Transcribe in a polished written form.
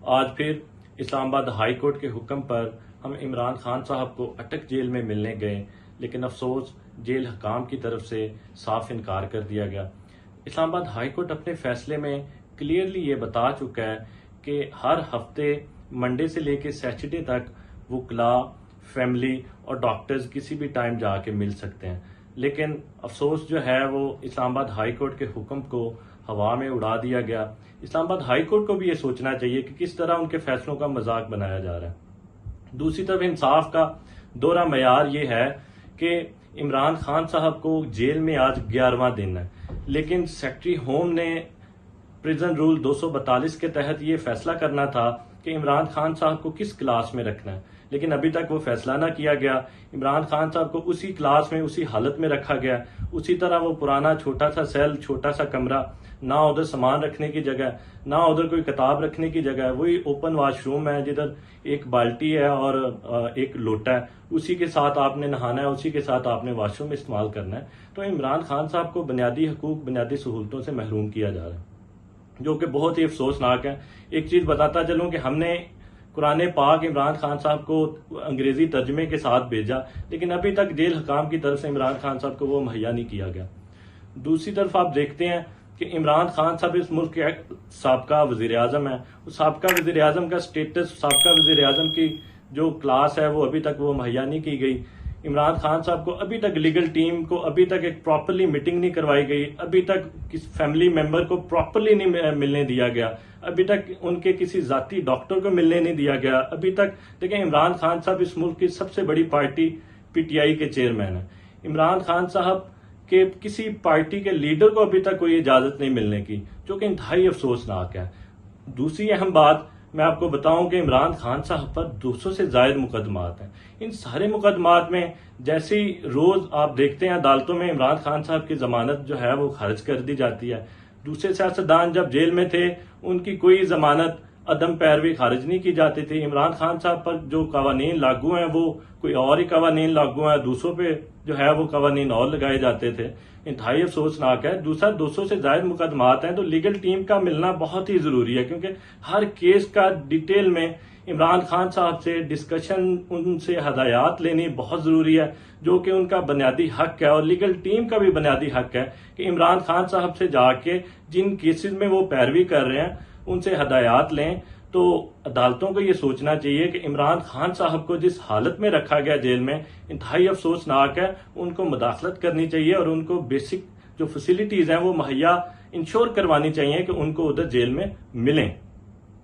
آج پھر اسلام آباد ہائی کورٹ کے حکم پر ہم عمران خان صاحب کو اٹک جیل میں ملنے گئے، لیکن افسوس جیل حکام کی طرف سے صاف انکار کر دیا گیا۔ اسلام آباد ہائی کورٹ اپنے فیصلے میں کلیئرلی یہ بتا چکا ہے کہ ہر ہفتے منڈے سے لے کے سیچرڈے تک وکلاء، فیملی اور ڈاکٹرز کسی بھی ٹائم جا کے مل سکتے ہیں، لیکن افسوس جو ہے وہ اسلام آباد ہائی کورٹ کے حکم کو ہوا میں اڑا دیا گیا۔ اسلام آباد ہائی کورٹ کو بھی یہ سوچنا چاہیے کہ کس طرح ان کے فیصلوں کا مذاق بنایا جا رہا ہے۔ دوسری طرف انصاف کا دوہرا معیار یہ ہے کہ عمران خان صاحب کو جیل میں آج 11واں دن ہے، لیکن سیکرٹری ہوم نے پریزن رول 242 کے تحت یہ فیصلہ کرنا تھا کہ عمران خان صاحب کو کس کلاس میں رکھنا ہے، لیکن ابھی تک وہ فیصلہ نہ کیا گیا۔ عمران خان صاحب کو اسی کلاس میں، اسی حالت میں رکھا گیا، اسی طرح وہ پرانا چھوٹا سا سیل، چھوٹا سا کمرہ، نہ ادھر سامان رکھنے کی جگہ، نہ ادھر کوئی کتاب رکھنے کی جگہ ہے، وہی اوپن واش روم ہے جدھر ایک بالٹی ہے اور ایک لوٹا ہے، اسی کے ساتھ آپ نے نہانا ہے، اسی کے ساتھ آپ نے واش روم استعمال کرنا ہے۔ تو عمران خان صاحب کو بنیادی حقوق، بنیادی سہولتوں سے محروم کیا جا رہا ہے، جو کہ بہت ہی افسوسناک ہے۔ ایک چیز بتاتا چلوں کہ ہم نے قرآن پاک عمران خان صاحب کو انگریزی ترجمے کے ساتھ بھیجا، لیکن ابھی تک جیل حکام کی طرف سے عمران خان صاحب کو وہ مہیا نہیں کیا گیا۔ دوسری طرف آپ دیکھتے ہیں کہ عمران خان صاحب اس ملک کے سابقہ وزیر اعظم ہیں، سابقہ وزیر اعظم کا سٹیٹس، سابقہ وزیر اعظم کی جو کلاس ہے وہ ابھی تک وہ مہیا نہیں کی گئی۔ عمران خان صاحب کو ابھی تک لیگل ٹیم کو ابھی تک ایک پراپرلی میٹنگ نہیں کروائی گئی، ابھی تک کسی فیملی ممبر کو پراپرلی نہیں ملنے دیا گیا، ابھی تک ان کے کسی ذاتی ڈاکٹر کو ملنے نہیں دیا گیا، ابھی تک دیکھیں عمران خان صاحب اس ملک کی سب سے بڑی پارٹی پی ٹی آئی کے چیئرمین ہیں۔ عمران خان صاحب کے کسی پارٹی کے لیڈر کو ابھی تک کوئی اجازت نہیں ملنے کی، جو کہ انتہائی افسوسناک ہے۔ دوسری اہم بات میں آپ کو بتاؤں کہ عمران خان صاحب پر 200 سے زائد مقدمات ہیں۔ ان سارے مقدمات میں جیسے ہی روز آپ دیکھتے ہیں عدالتوں میں عمران خان صاحب کی ضمانت جو ہے وہ خارج کر دی جاتی ہے۔ دوسرے سیاستدان جب جیل میں تھے ان کی کوئی ضمانت، عدم پیروی خارج نہیں کی جاتی تھی۔ عمران خان صاحب پر جو قوانین لاگو ہیں وہ کوئی اور ہی قوانین لاگو ہیں، دوسروں پہ جو ہے وہ قوانین اور لگائے جاتے تھے۔ انتہائی افسوسناک ہے۔ دوسرا 200 سے زائد مقدمات ہیں تو لیگل ٹیم کا ملنا بہت ہی ضروری ہے، کیونکہ ہر کیس کا ڈیٹیل میں عمران خان صاحب سے ڈسکشن، ان سے ہدایات لینی بہت ضروری ہے، جو کہ ان کا بنیادی حق ہے، اور لیگل ٹیم کا بھی بنیادی حق ہے کہ عمران خان صاحب سے جا کے جن کیسز میں وہ پیروی کر رہے ہیں ان سے ہدایات لیں۔ تو عدالتوں کو یہ سوچنا چاہیے کہ عمران خان صاحب کو جس حالت میں رکھا گیا جیل میں انتہائی افسوسناک ہے، ان کو مداخلت کرنی چاہیے اور ان کو بیسک جو فیسلٹیز ہیں وہ مہیا انشور کروانی چاہیے کہ ان کو ادھر جیل میں ملیں۔